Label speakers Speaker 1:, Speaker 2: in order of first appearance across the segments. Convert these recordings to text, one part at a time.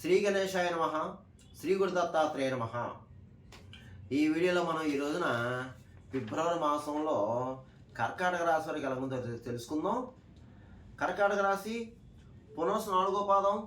Speaker 1: శ్రీ గణేశాయ నమః. శ్రీ గురుదత్తాత్రేయ నమః. ఈ వీడియోలో మనం ఈ రోజున ఫిబ్రవరి మాసంలో కర్కాటక రాశి వారికి ఎలా ఉందో తెలుసుకుందాం. కర్కాటక రాశి పునర్సు 4వ పాదం,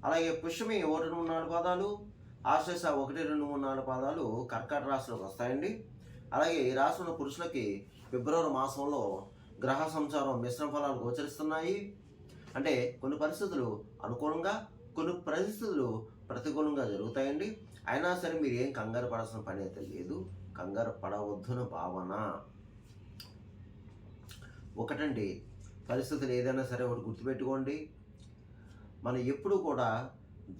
Speaker 1: అలాగే పుష్యమి 1, 2, 3, 4 పాదాలు, ఆశ్లేష 1, 2, 3, 4 పాదాలు కర్కాటక రాశిలోకి వస్తాయండి. అలాగే ఈ రాశి ఉన్న పురుషులకి ఫిబ్రవరి మాసంలో గ్రహ సంచారం మిశ్రమ ఫలాలు గోచరిస్తున్నాయి. అంటే కొన్ని పరిస్థితులు అనుకూలంగా, కొన్ని పరిస్థితులు ప్రతికూలంగా జరుగుతాయండి. అయినా సరే మీరు ఏం కంగారు పడాల్సిన పని అయితే లేదు. కంగారు పడవద్దున భావన ఒకటండి. పరిస్థితులు ఏదైనా సరే ఒకటి గుర్తుపెట్టుకోండి, మనం ఎప్పుడు కూడా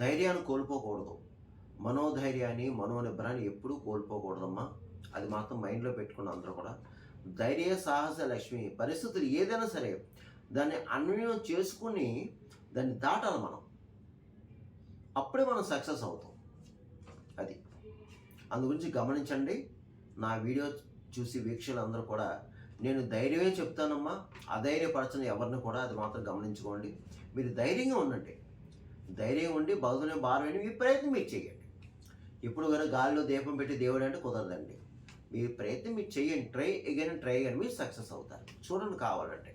Speaker 1: ధైర్యాన్ని కోల్పోకూడదు. మనోధైర్యాన్ని, మనోనిబ్బరాన్ని ఎప్పుడూ కోల్పోకూడదమ్మా. అది మాత్రం మైండ్లో పెట్టుకున్న అందరూ కూడా. ధైర్య సాహస లక్ష్మి. పరిస్థితులు ఏదైనా సరే దాన్ని అన్వయం చేసుకుని దాన్ని దాటాలి మనం. అప్పుడే మనం సక్సెస్ అవుతాం. అది అందు గురించి గమనించండి. నా వీడియో చూసి వీక్షకులందరూ కూడా నేను ధైర్యమే చెప్తానమ్మా, అధైర్యపరచని ఎవరిని కూడా అది మాత్రం గమనించుకోండి. మీరు ధైర్యంగా ఉండండి. ధైర్యం ఉండి బదులు భారం వేయండి. మీ ప్రయత్నం మీరు చేయండి. ఇప్పుడు కానీ గాలిలో దీపం పెట్టి దేవుడు అంటే కుదరదండి. మీ ప్రయత్నం మీరు చేయండి. ట్రై అగైన్ మీరు సక్సెస్ అవుతారు. చూడండి, కావాలంటే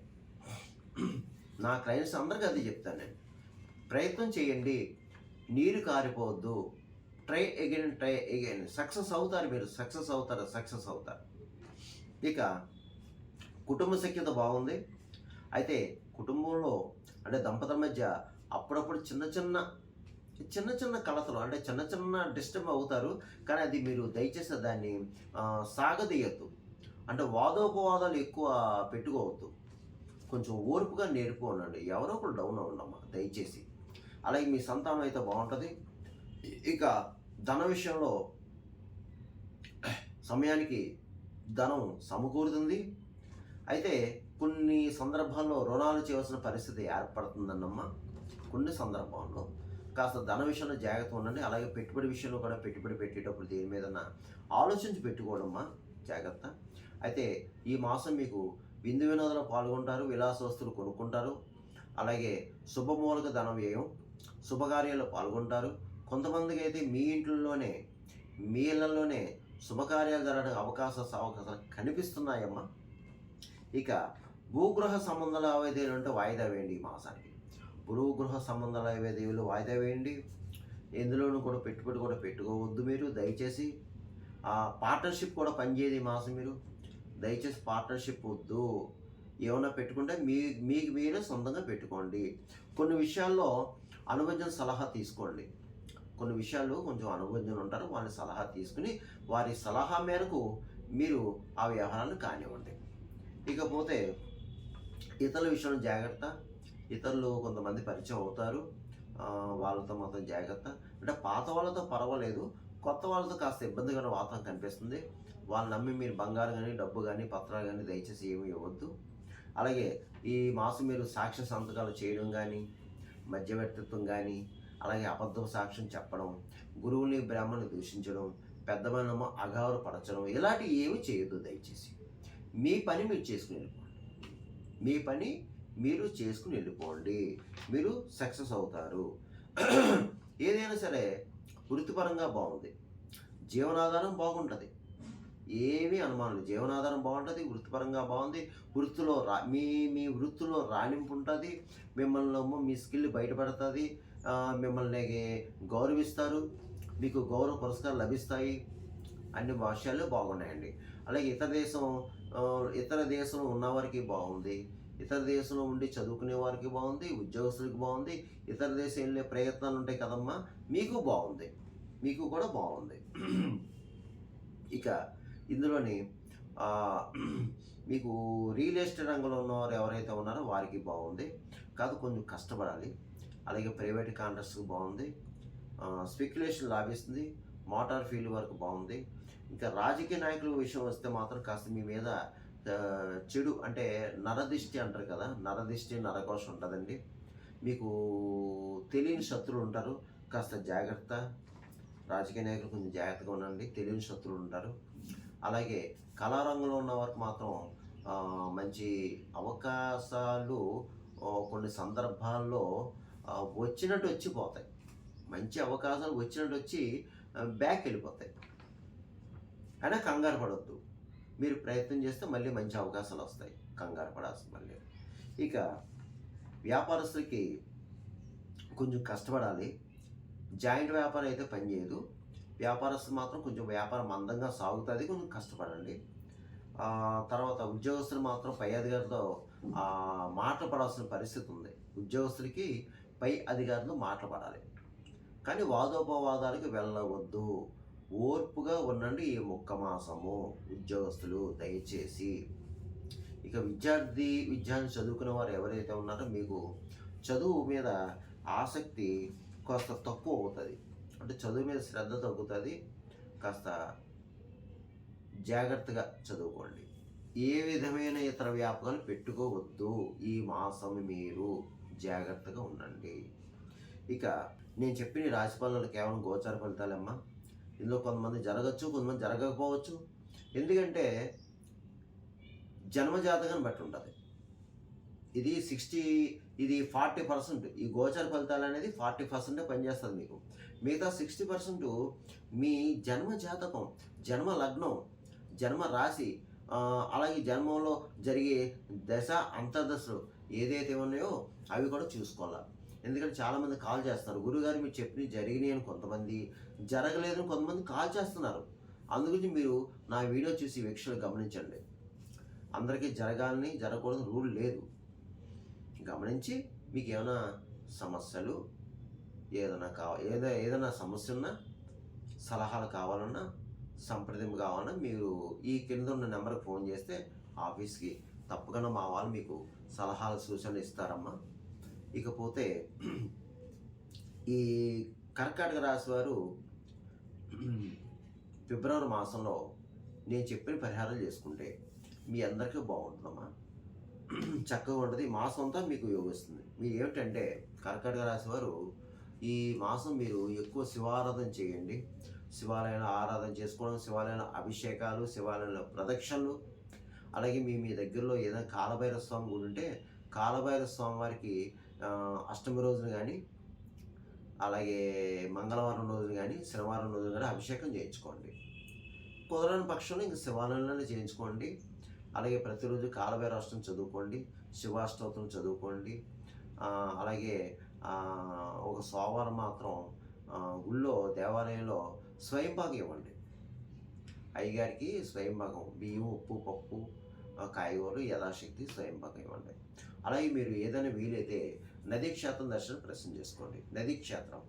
Speaker 1: నా క్లయింట్స్ అందరికీ అది చెప్తాను నేను. ప్రయత్నం చేయండి, నీరు కారిపోవద్దు. ట్రై అగైన్ సక్సెస్ అవుతారు. మీరు సక్సెస్ అవుతారు. ఇక కుటుంబ సఖ్యత బాగుంది. అయితే కుటుంబంలో అంటే దంపతుల మధ్య అప్పుడప్పుడు చిన్న చిన్న కలతలు, అంటే చిన్న డిస్టర్బ్ అవుతారు. కానీ అది మీరు దయచేసి దాన్ని సాగదీయద్దు. అంటే వాదోపవాదాలు ఎక్కువ పెట్టుకోవద్దు. కొంచెం ఓర్పుగా నేర్పు ఉండండి. ఎవరో ఒకరు డౌన్ అవ్వండమ్మా దయచేసి. అలాగే మీ సంతానం అయితే బాగుంటుంది. ఇక ధన విషయంలో సమయానికి ధనం సమకూరుతుంది. అయితే కొన్ని సందర్భాల్లో రుణాలు చేయవలసిన పరిస్థితి ఏర్పడుతుందన్నమ్మా. కొన్ని సందర్భాల్లో కాస్త ధన విషయంలో జాగ్రత్త ఉండండి. అలాగే పెట్టుబడి విషయంలో కూడా పెట్టుబడి పెట్టేటప్పుడు దేని మీదన్నా ఆలోచించి పెట్టుకోవడమ్మా, జాగ్రత్త. అయితే ఈ మాసం మీకు విందు వినోదంలో పాల్గొంటారు, విలాస వస్తువులు కొనుక్కుంటారు. అలాగే శుభమూలక ధన వ్యయం, శుభకార్యాల్లో పాల్గొంటారు. కొంతమందికి అయితే మీ ఇళ్లలోనే శుభకార్యాలు జరగడానికి అవకాశాలు కనిపిస్తున్నాయమ్మా. ఇక భూగృహ సంబంధ లావాదేవీలు అంటే వాయిదా వేయండి. ఈ మాసానికి భూగృహ సంబంధ లావాదేవీలు వాయిదా వేయండి. ఎందులోనూ కూడా పెట్టుబడి కూడా పెట్టుకోవద్దు మీరు దయచేసి. పార్ట్నర్షిప్ కూడా పనిచేయదు ఈ మాసం. మీరు దయచేసి పార్ట్నర్షిప్ వద్దు. ఏమైనా పెట్టుకుంటే మీకు మీరే సొంతంగా పెట్టుకోండి. కొన్ని విషయాల్లో అనుభవజ్ఞ సలహా తీసుకోండి. కొన్ని విషయాల్లో కొంచెం అనుభవజ్ఞులు ఉంటారు, వాళ్ళని సలహా తీసుకుని వారి సలహా మేరకు మీరు ఆ వ్యవహారాలు కానివ్వండి. ఇకపోతే ఇతరుల విషయంలో జాగ్రత్త. ఇతరులు కొంతమంది పరిచయం అవుతారు, వాళ్ళతో మాత్రం జాగ్రత్త. అంటే పాత వాళ్ళతో పర్వాలేదు, కొత్త వాళ్ళతో కాస్త ఇబ్బందికర వాతావరణం కనిపిస్తుంది. వాళ్ళు నమ్మి మీరు బంగారం కానీ, డబ్బు కానీ, పత్రాలు కానీ దయచేసి ఏమీ ఇవ్వద్దు. అలాగే ఈ మాసం మీరు సాక్ష్య సంతకాలు చేయడం కానీ, మధ్యవర్తిత్వం కానీ, అలాగే అబద్ధం సాక్ష్యం చెప్పడం, గురువుని బ్రాహ్మణుని దూషించడం, పెద్దవాళ్ళను అగౌరవపరచడం, ఇలాంటివి ఏమీ చేయొద్దు దయచేసి. మీ పని మీరు చేసుకుని వెళ్ళిపోండి. మీరు సక్సెస్ అవుతారు. ఏదైనా సరే వృత్తిపరంగా బాగుంది, జీవనాధారం బాగుంటుంది, ఏమీ అనుమానం లేదు. జీవనాధారం బాగుంటుంది, వృత్తిపరంగా బాగుంది. వృత్తిలో మీ వృత్తిలో రాణింపు ఉంటుంది. మిమ్మల్ని మీ స్కిల్ బయటపడుతుంది. మిమ్మల్ని గౌరవిస్తారు, మీకు గౌరవ పురస్కారాలు లభిస్తాయి. అన్ని విషయాలు బాగున్నాయండి. అలాగే ఇతర దేశంలో ఉన్నవారికి బాగుంది, ఇతర దేశంలో ఉండి చదువుకునే వారికి బాగుంది, ఉద్యోగస్తులకు బాగుంది, ఇతర దేశం వెళ్ళే ప్రయత్నాలు ఉంటాయి కదమ్మా, మీకు బాగుంది, మీకు కూడా బాగుంది. ఇక ఇందులోని మీకు రియల్ ఎస్టేట్ రంగంలో ఉన్నవారు ఎవరైతే ఉన్నారో వారికి బాగుంది, కాదు కొంచెం కష్టపడాలి. అలాగే ప్రైవేట్ కాంట్రాక్ట్స్కి బాగుంది, స్పెక్యులేషన్ లాభిస్తుంది, మోటార్ ఫీల్డ్ వరకు బాగుంది. ఇంకా రాజకీయ నాయకుల విషయం వస్తే మాత్రం కాస్త మీ మీద చెడు అంటే నరదిష్టి అంటారు కదా, నరదిష్టి నరకోశం ఉంటుందండి. మీకు తెలియని శత్రువులు ఉంటారు, కాస్త జాగ్రత్త. రాజకీయ నాయకులు కొంచెం జాగ్రత్తగా ఉండండి, తెలియని శత్రువులు ఉంటారు. అలాగే కళారంగంలో ఉన్న వారికి మాత్రం మంచి అవకాశాలు కొన్ని సందర్భాల్లో వచ్చినట్టు వచ్చిపోతాయి. మంచి అవకాశాలు వచ్చినట్టు వచ్చి బ్యాక్ వెళ్ళిపోతాయి. అయినా కంగారు పడొద్దు. మీరు ప్రయత్నం చేస్తే మళ్ళీ మంచి అవకాశాలు వస్తాయి. కంగారు పడాల్సిన పని లేదు. ఇక వ్యాపారస్తులకి కొంచెం కష్టపడాలి. జాయింట్ వ్యాపారం అయితే పనిచేయదు. వ్యాపారస్తులు మాత్రం కొంచెం వ్యాపారం మందంగా సాగుతుంది. కొంచెం కష్టపడండి. తర్వాత ఉద్యోగస్తులు మాత్రం పై అధికారులతో మాటలు పడాల్సిన పరిస్థితి ఉంది. ఉద్యోగస్తులకి పై అధికారులు మాటలు పడాలి. కానీ వాదోపవాదాలకు వెళ్ళవద్దు. ఓర్పుగా ఉండండి ఈ ఒక్క మాసము ఉద్యోగస్తులు దయచేసి. ఇక విద్యార్థి చదువుకునే వారు ఎవరైతే ఉన్నారో మీకు చదువు మీద ఆసక్తి కాస్త తక్కువ అవుతుంది. అంటే చదువు మీద శ్రద్ధ తగ్గుతుంది. కాస్త జాగ్రత్తగా చదువుకోండి. ఏ విధమైన ఇతర వ్యాపకాలు పెట్టుకోవద్దు. ఈ మాసం మీరు జాగ్రత్తగా ఉండండి. ఇక నేను చెప్పిన రాశి ఫలాలు కేవలం గోచార ఫలితాలమ్మా. ఇందులో కొంతమంది జరగచ్చు, కొంతమంది జరగకపోవచ్చు. ఎందుకంటే జన్మజాతకాన్ని బట్టి ఉంటుంది. ఇది 40%. ఈ గోచర ఫలితాలు అనేది 40% పనిచేస్తుంది మీకు. మిగతా 60% మీ జన్మ జాతకం, జన్మ లగ్నం, జన్మ రాశి, అలాగే జన్మంలో జరిగే దశ అంతర్దశలు ఏదైతే ఉన్నాయో అవి కూడా చూసుకోవాలి. ఎందుకంటే చాలామంది కాల్ చేస్తారు, గురుగారు మీరు చెప్పినవి జరిగినాయి అని కొంతమంది, జరగలేదని కొంతమంది కాల్ చేస్తున్నారు. అందుగురించి మీరు నా వీడియో చూసి వీక్షలు గమనించండి. అందరికీ జరగాలని జరగకూడదు రూల్ లేదు. గమనించి మీకు ఏమైనా సమస్యలు ఏదైనా సమస్య ఉన్నా, సలహాలు కావాలన్నా, సంప్రదింపు కావాలన్నా మీరు ఈ కింద ఉన్న నెంబర్కి ఫోన్ చేస్తే ఆఫీస్కి తప్పకుండా మా వాళ్ళు మీకు సలహాలు సూచనలు ఇస్తారమ్మా. ఇకపోతే ఈ కర్కాటక రాశి వారు ఫిబ్రవరి మాసంలో నేను చెప్పిన పరిహారాలు చేసుకుంటే మీ అందరికీ బాగుంటుందమ్మా. చక్కగా ఉంటుంది. ఈ మాసం అంతా మీకు యోగిస్తుంది. మీరు ఏమిటంటే కర్కాటక రాశి వారు ఈ మాసం మీరు ఎక్కువ శివారాధన చేయండి. శివాలయాన్ని ఆరాధన చేసుకోవడం, శివాలయంలో అభిషేకాలు, శివాలయంలో ప్రదక్షిణలు, అలాగే మీ దగ్గరలో ఏదైనా కాలభైరవ స్వామి గుడి ఉంటే కాలభైరవ స్వామి వారికి అష్టమి రోజున కానీ, అలాగే మంగళవారం రోజున కానీ, శనివారం రోజున కానీ అభిషేకం చేయించుకోండి. కుదరని పక్షంలో ఇంక శివాలయంలోనే చేయించుకోండి. అలాగే ప్రతిరోజు కాలభైరవ అష్టం చదువుకోండి, శివాష్టోత్రం చదువుకోండి. అలాగే ఒక సోమవారం మాత్రం గుళ్ళో దేవాలయంలో స్వయంపాకం ఇవ్వండి. అయ్యగారికి స్వయంపాకం బియ్యం, ఉప్పు, పప్పు, కాయగూరలు యథాశక్తి స్వయంపాకం ఇవ్వండి. అలాగే మీరు ఏదైనా వీలైతే నదీ క్షేత్రం దర్శనం చేసుకోండి. నదీ క్షేత్రం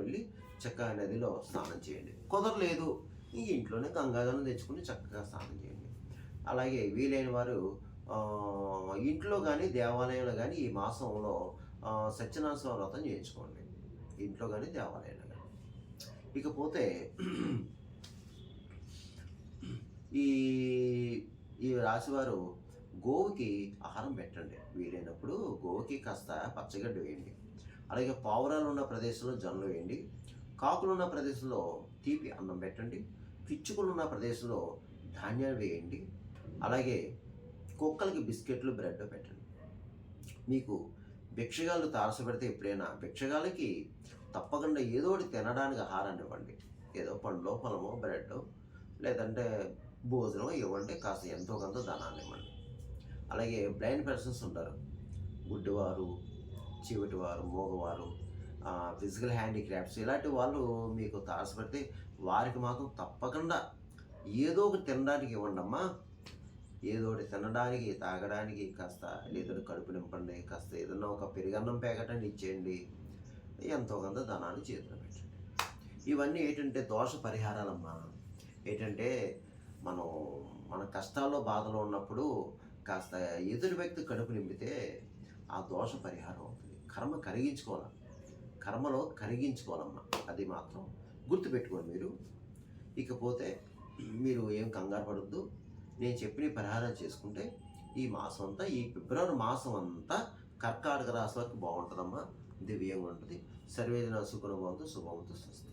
Speaker 1: వెళ్ళి చక్కగా నదిలో స్నానం చేయండి. కుదరలేదు ఇంక ఇంట్లోనే గంగాజలం తెచ్చుకుని చక్కగా స్నానం చేయండి. అలాగే వీలైన వారు ఇంట్లో కానీ దేవాలయంలో కానీ ఈ మాసంలో సత్యనారాయణ స్వామి వ్రతం చేయించుకోండి. ఇంట్లో కానీ దేవాలయంలో కానీ. ఇకపోతే ఈ రాశివారు గోవుకి ఆహారం పెట్టండి. వీలైనప్పుడు గోవుకి కాస్త పచ్చగడ్డి వేయండి. అలాగే పావురాలు ఉన్న ప్రదేశంలో జొన్నలు వేయండి. కాకులు ఉన్న ప్రదేశంలో తీపి అన్నం పెట్టండి. పిచ్చుకలు ఉన్న ప్రదేశంలో ధాన్యాలు వేయండి. అలాగే కుక్కలకి బిస్కెట్లు, బ్రెడ్ పెట్టండి. మీకు భిక్షగాళ్ళు తారసపెడితే ఎప్పుడైనా భిక్షగాళ్ళకి తప్పకుండా ఏదో ఒకటి తినడానికి ఆహారాన్ని ఇవ్వండి. ఏదో పండ్లో, పొలమో, బ్రెడ్ లేదంటే భోజనం ఇవ్వండి. కాస్త ఎంతో కొంత ధనాన్ని ఇవ్వండి. అలాగే బ్లైండ్ పర్సన్స్ ఉంటారు, గుడ్డివారు, చెవిటివారు, మూగవారు, ఫిజికల్ హ్యాండిక్రాఫ్ట్స్, ఇలాంటి వాళ్ళు మీకు తారసపెడితే వారికి మాత్రం తప్పకుండా ఏదో ఒకటి తినడానికి ఇవ్వండి అమ్మా. ఏదో ఒకటి తినడానికి, తాగడానికి కాస్త లేదంటే కడుపు నింపండి. కాస్త ఏదన్నా ఒక పెరుగన్నం ప్యాకెట్ ఇచ్చేయండి. ఎంతో కొంత ధనాన్ని చేతిలో పెట్టండి. ఇవన్నీ ఏంటంటే దోష పరిహారాలమ్మా. ఏంటంటే మన కష్టాల్లో, బాధలో ఉన్నప్పుడు కాస్త ఎదుటి వ్యక్తి కడుపు నింపితే ఆ దోష పరిహారం అవుతుంది. కర్మలో కరిగించుకోవాలమ్మా. అది మాత్రం గుర్తుపెట్టుకోండి మీరు. ఇకపోతే మీరు ఏం కంగారు పడద్దు. నేను చెప్పిన పరిహారాలు చేసుకుంటే ఈ మాసం అంతా, ఈ ఫిబ్రవరి మాసం అంతా కర్కాటక రాశి వారికి బాగుంటుందమ్మా. దివ్యంగా ఉంటుంది. సర్వేజన సుఖనుభవంతో శుభవంతో స్వస్తి.